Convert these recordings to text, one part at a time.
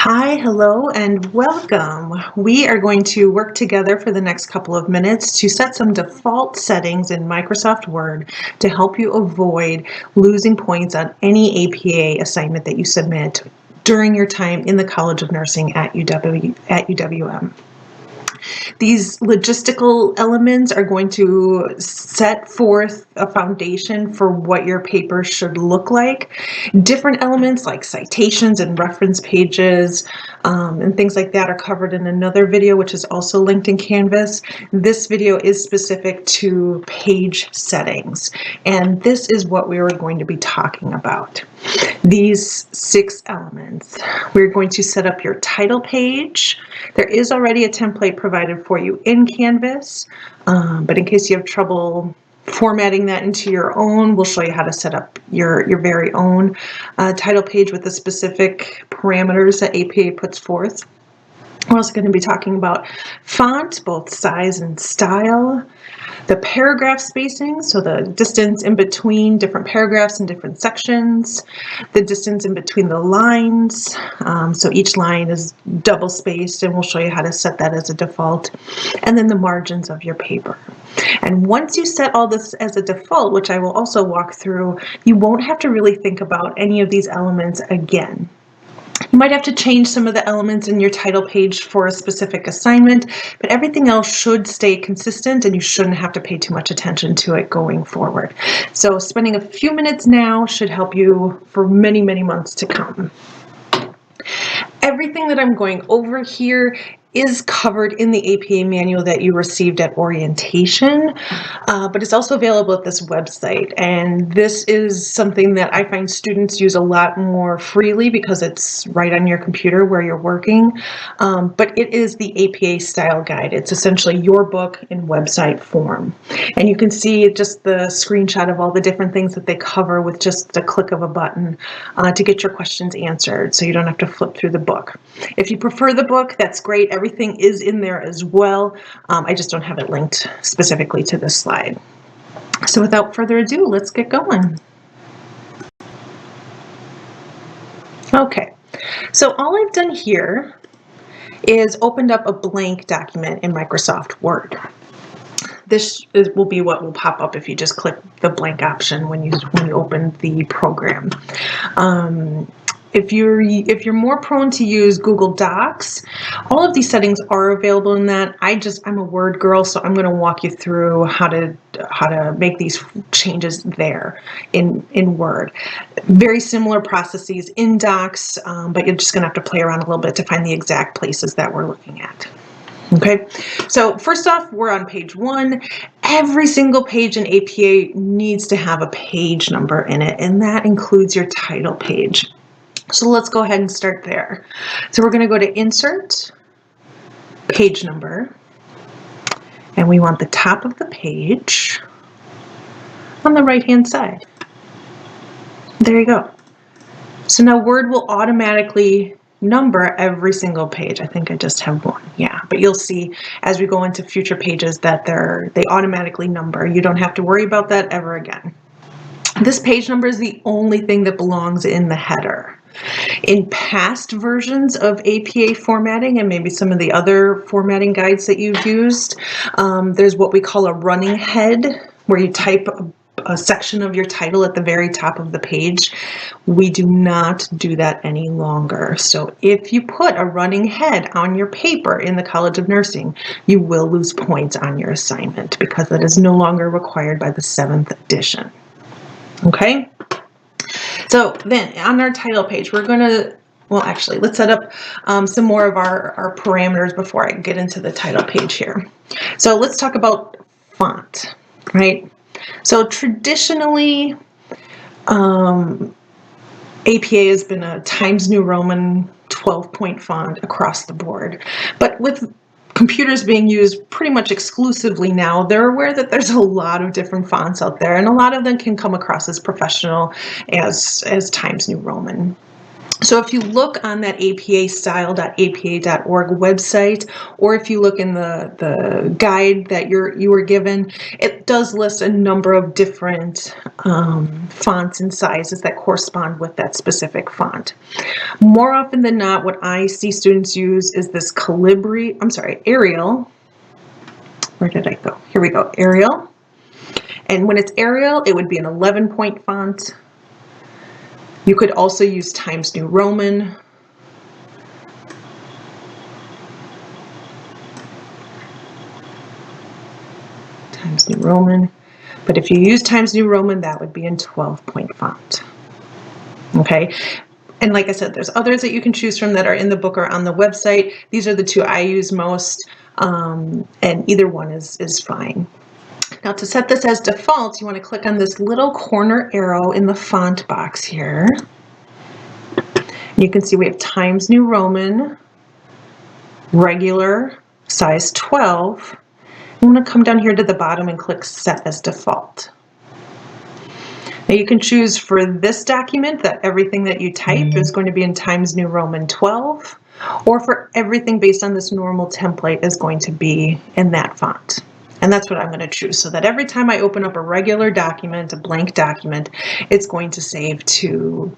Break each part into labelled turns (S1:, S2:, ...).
S1: Hi, hello, and welcome. We are going to work together for the next couple of minutes to set some default settings in Microsoft Word to help you avoid losing points on any APA assignment that you submit during your time in the College of Nursing at UWM. These logistical elements are going to set forth a foundation for what your paper should look like. Different elements like citations and reference pages and things like that are covered in another video, which is also linked in Canvas. This video is specific to page settings, and this is what we are going to be talking about. These 6 elements. We're going to set up your title page. There is already a template provided for you in Canvas, but in case you have trouble formatting that into your own, we'll show you how to set up your very own title page with the specific parameters that APA puts forth. We're also going to be talking about font, both size and style, the paragraph spacing, so the distance in between different paragraphs and different sections, the distance in between the lines, so each line is double spaced, and we'll show you how to set that as a default, and then the margins of your paper. And once you set all this as a default, which I will also walk through, you won't have to really think about any of these elements again. You might have to change some of the elements in your title page for a specific assignment, but everything else should stay consistent and you shouldn't have to pay too much attention to it going forward. So spending a few minutes now should help you for many, many months to come. Everything that I'm going over here is covered in the APA manual that you received at orientation, but it's also available at this website. And this is something that I find students use a lot more freely because it's right on your computer where you're working. But it is the APA style guide. It's essentially your book in website form. And you can see just the screenshot of all the different things that they cover with just the click of a button to get your questions answered, so you don't have to flip through the book. If you prefer the book, that's great. Everything is in there as well. I just don't have it linked specifically to this slide. So without further ado, let's get going. Okay, so all I've done here is opened up a blank document in Microsoft Word. This will be what will pop up if you just click the blank option when you open the program. If you're more prone to use Google Docs, all of these settings are available in that. I'm a Word girl, so I'm going to walk you through how to make these changes there in Word. Very similar processes in Docs, but you're just going to have to play around a little bit to find the exact places that we're looking at. Okay, so first off, we're on page 1. Every single page in APA needs to have a page number in it, and that includes your title page. So let's go ahead and start there. So we're going to go to Insert, Page Number, and we want the top of the page on the right-hand side. There you go. So now Word will automatically number every single page. I think I just have one. Yeah, but you'll see as we go into future pages that they automatically number. You don't have to worry about that ever again. This page number is the only thing that belongs in the header. In past versions of APA formatting and maybe some of the other formatting guides that you've used, there's what we call a running head, where you type a section of your title at the very top of the page. We do not do that any longer. So if you put a running head on your paper in the College of Nursing, you will lose points on your assignment because that is no longer required by the 7th edition. Okay? So then on our title page, we're going to, well, actually, let's set up some more of our parameters before I get into the title page here. So let's talk about font, right? So traditionally, APA has been a Times New Roman 12-point font across the board. But with computers being used pretty much exclusively now, they're aware that there's a lot of different fonts out there, and a lot of them can come across as professional as Times New Roman. So if you look on that apastyle.apa.org website, or if you look in the guide that you were given, it does list a number of different fonts and sizes that correspond with that specific font. More often than not, what I see students use is this Arial. Where did I go? Here we go, Arial. And when it's Arial, it would be an 11-point font. You could also use Times New Roman. Times New Roman. But if you use Times New Roman, that would be in 12-point font. Okay. And like I said, there's others that you can choose from that are in the book or on the website. These are the two I use most, and either one is fine. Now to set this as default, you want to click on this little corner arrow in the font box here. You can see we have Times New Roman, regular, size 12. I'm going to come down here to the bottom and click Set as Default. Now you can choose for this document that everything that you type is going to be in Times New Roman 12, or for everything based on this normal template is going to be in that font. And that's what I'm going to choose, so that every time I open up a regular document, a blank document, it's going to save to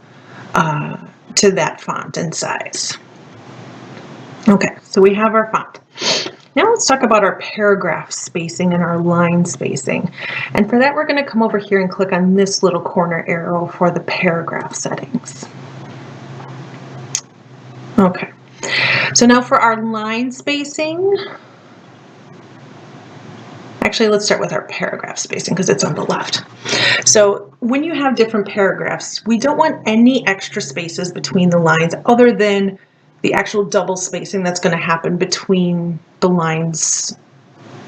S1: that font and size. Okay, so we have our font. Now let's talk about our paragraph spacing and our line spacing. And for that, we're going to come over here and click on this little corner arrow for the paragraph settings. Okay, so now for our line spacing, actually, let's start with our paragraph spacing because it's on the left. So when you have different paragraphs, we don't want any extra spaces between the lines other than the actual double spacing that's going to happen between the lines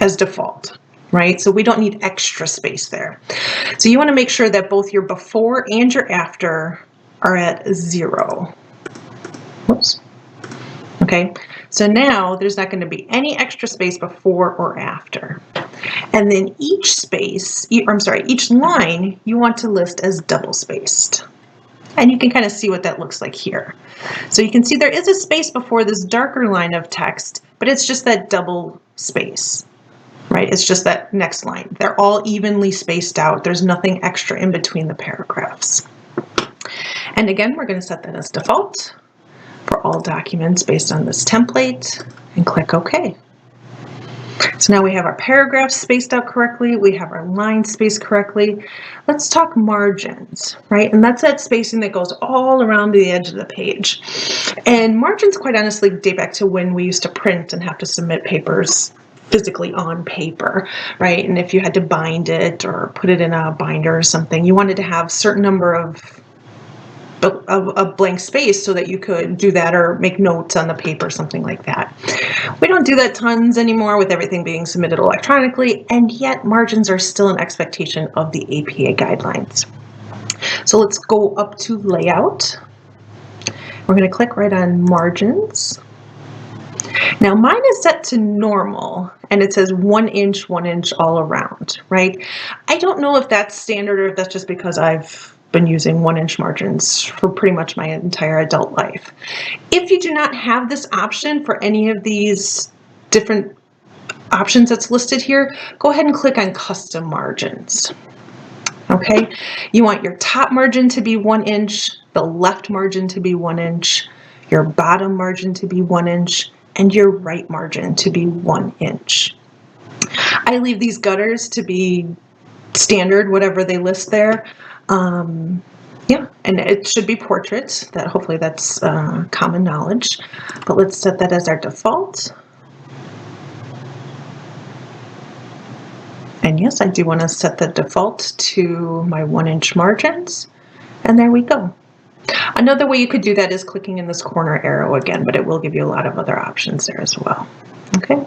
S1: as default, right? So we don't need extra space there. So you want to make sure that both your before and your after are at 0. Whoops. Okay, so now there's not going to be any extra space before or after. And then each line you want to list as double spaced. And you can kind of see what that looks like here. So you can see there is a space before this darker line of text, but it's just that double space, right? It's just that next line. They're all evenly spaced out. There's nothing extra in between the paragraphs. And again, we're going to set that as default for all documents based on this template and click OK. So now we have our paragraphs spaced out correctly. We have our lines spaced correctly. Let's talk margins, right? And that's that spacing that goes all around the edge of the page. And margins, quite honestly, date back to when we used to print and have to submit papers physically on paper, right? And if you had to bind it or put it in a binder or something, you wanted to have a certain number of blank space so that you could do that or make notes on the paper, something like that. We don't do that tons anymore with everything being submitted electronically, and yet margins are still an expectation of the APA guidelines. So let's go up to layout. We're going to click right on margins. Now mine is set to normal and it says 1 inch, 1 inch all around, right? I don't know if that's standard or if that's just because I've been using 1 inch margins for pretty much my entire adult life. If you do not have this option for any of these different options that's listed here, go ahead and click on custom margins. Okay, you want your top margin to be 1 inch, the left margin to be 1 inch, your bottom margin to be 1 inch, and your right margin to be 1 inch. I leave these gutters to be standard, whatever they list there. Yeah, and it should be portrait. That hopefully that's common knowledge. But let's set that as our default. And yes, I do want to set the default to my 1 inch margins. And there we go. Another way you could do that is clicking in this corner arrow again, but it will give you a lot of other options there as well. Okay.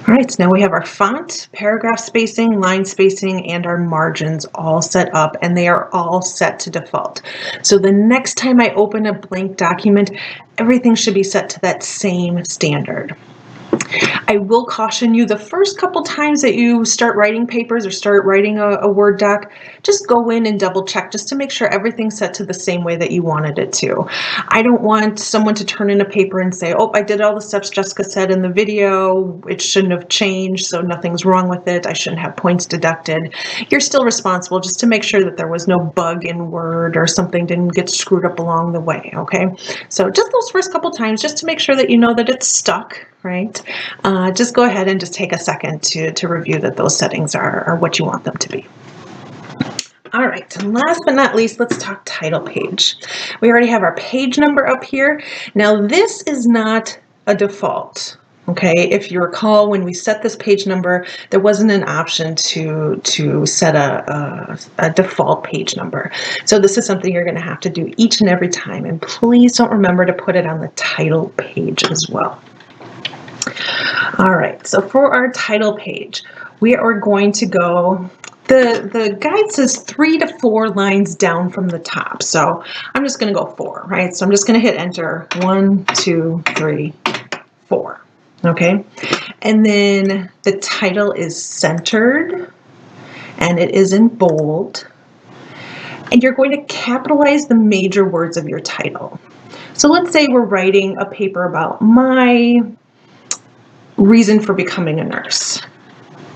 S1: All right, so now we have our font, paragraph spacing, line spacing, and our margins all set up, and they are all set to default. So the next time I open a blank document, everything should be set to that same standard. I will caution you, the first couple times that you start writing papers or start writing a Word doc, just go in and double check just to make sure everything's set to the same way that you wanted it to. I don't want someone to turn in a paper and say, oh, I did all the steps Jessica said in the video, it shouldn't have changed, so nothing's wrong with it, I shouldn't have points deducted. You're still responsible just to make sure that there was no bug in Word or something didn't get screwed up along the way, okay? So just those first couple times, just to make sure that you know that it's stuck, right? Just go ahead and just take a second to review that those settings are what you want them to be. All right, and last but not least, let's talk title page. We already have our page number up here. Now this is not a default, okay? If you recall, when we set this page number, there wasn't an option to set a default page number. So this is something you're gonna have to do each and every time, and please don't remember to put it on the title page as well. All right, so for our title page, we are going to go, the guide says 3 to 4 lines down from the top. So I'm just gonna go 4, right? So I'm just gonna hit enter, 1, 2, 3, 4, okay? And then the title is centered and it is in bold. And you're going to capitalize the major words of your title. So let's say we're writing a paper about my reason for becoming a nurse.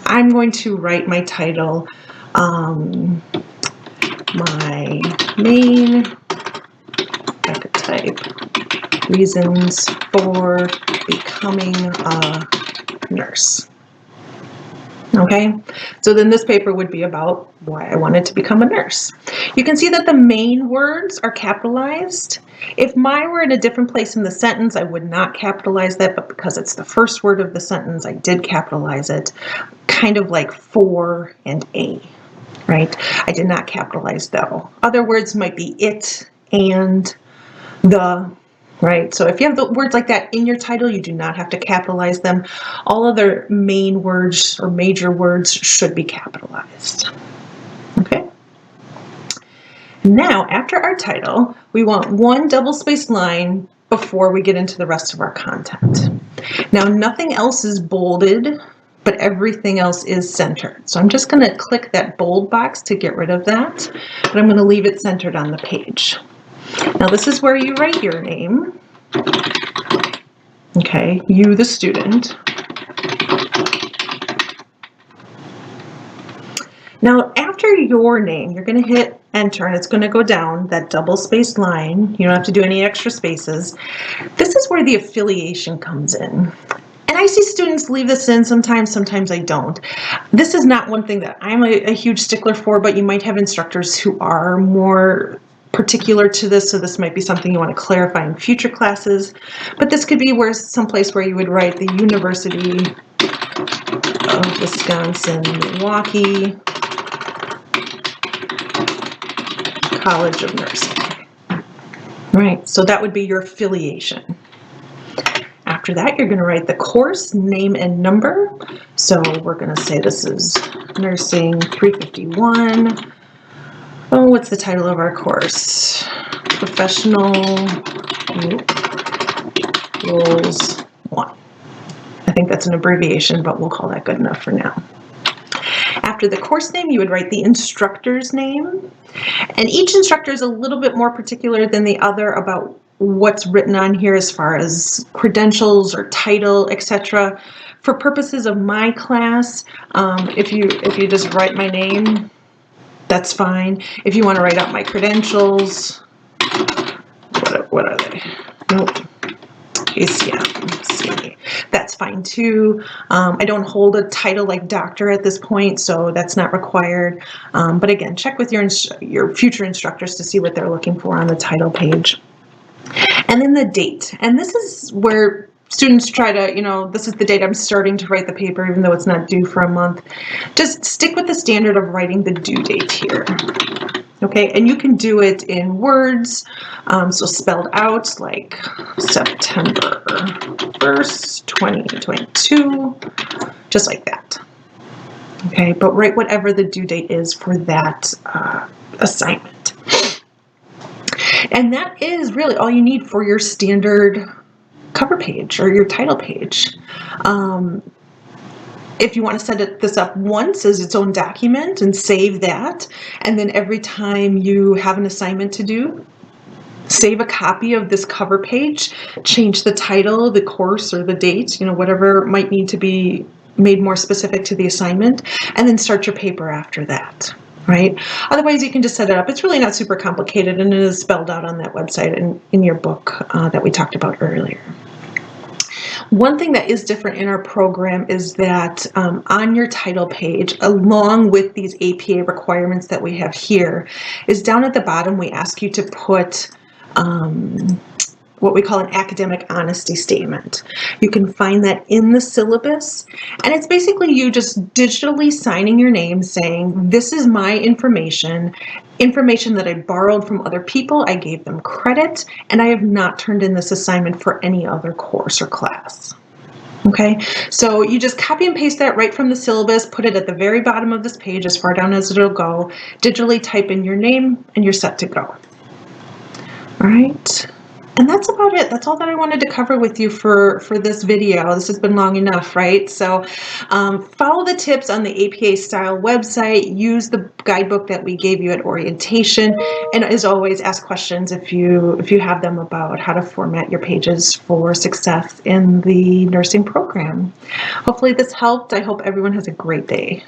S1: I'm going to write my title, my main type reasons for becoming a nurse. Okay, so then this paper would be about why I wanted to become a nurse. You can see that the main words are capitalized. If my were in a different place in the sentence, I would not capitalize that, but because it's the first word of the sentence, I did capitalize it, kind of like for and a, right? I did not capitalize though. Other words might be it and the, right? So if you have the words like that in your title, you do not have to capitalize them. All other main words or major words should be capitalized. Okay. Now, after our title, we want one double-spaced line before we get into the rest of our content. Now, nothing else is bolded, but everything else is centered. So I'm just going to click that bold box to get rid of that, but I'm going to leave it centered on the page. Now this is where you write your name, okay, you the student. Now after your name, you're going to hit enter and it's going to go down that double-spaced line. You don't have to do any extra spaces. This is where the affiliation comes in. And I see students leave this in sometimes I don't. This is not one thing that I'm a huge stickler for, but you might have instructors who are more particular to this, so this might be something you want to clarify in future classes. But this could be where someplace where you would write the University of Wisconsin-Milwaukee College of Nursing. Right, so that would be your affiliation. After that, you're going to write the course name and number. So we're going to say this is Nursing 351. Oh, what's the title of our course? Professional Roles 1. I think that's an abbreviation, but we'll call that good enough for now. After the course name, you would write the instructor's name. And each instructor is a little bit more particular than the other about what's written on here as far as credentials or title, etc. For purposes of my class, if you just write my name, that's fine. If you want to write out my credentials, what are they? Nope. ACM, that's fine too. I don't hold a title like doctor at this point, so that's not required. But again, check with your future instructors to see what they're looking for on the title page. And then the date. And this is where students try to, this is the date I'm starting to write the paper, even though it's not due for a month. Just stick with the standard of writing the due date here. Okay, and you can do it in words, so spelled out like September 1st, 2022, just like that. Okay, but write whatever the due date is for that assignment. And that is really all you need for your standard cover page or your title page. If you want to set this up once as its own document and save that, and then every time you have an assignment to do, save a copy of this cover page, change the title, the course, or the date, whatever might need to be made more specific to the assignment, and then start your paper after that, right? Otherwise, you can just set it up. It's really not super complicated, and it is spelled out on that website and in your book that we talked about earlier. One thing that is different in our program is that on your title page, along with these APA requirements that we have here, is down at the bottom we ask you to put what we call an academic honesty statement. You can find that in the syllabus, and it's basically you just digitally signing your name saying, this is my information that I borrowed from other people, I gave them credit, and I have not turned in this assignment for any other course or class. Okay, so you just copy and paste that right from the syllabus, put it at the very bottom of this page, as far down as it'll go, digitally type in your name, and you're set to go. All right. And that's about it. That's all that I wanted to cover with you for this video. This has been long enough, right? So follow the tips on the APA Style website. Use the guidebook that we gave you at orientation. And as always, ask questions if you have them about how to format your pages for success in the nursing program. Hopefully this helped. I hope everyone has a great day.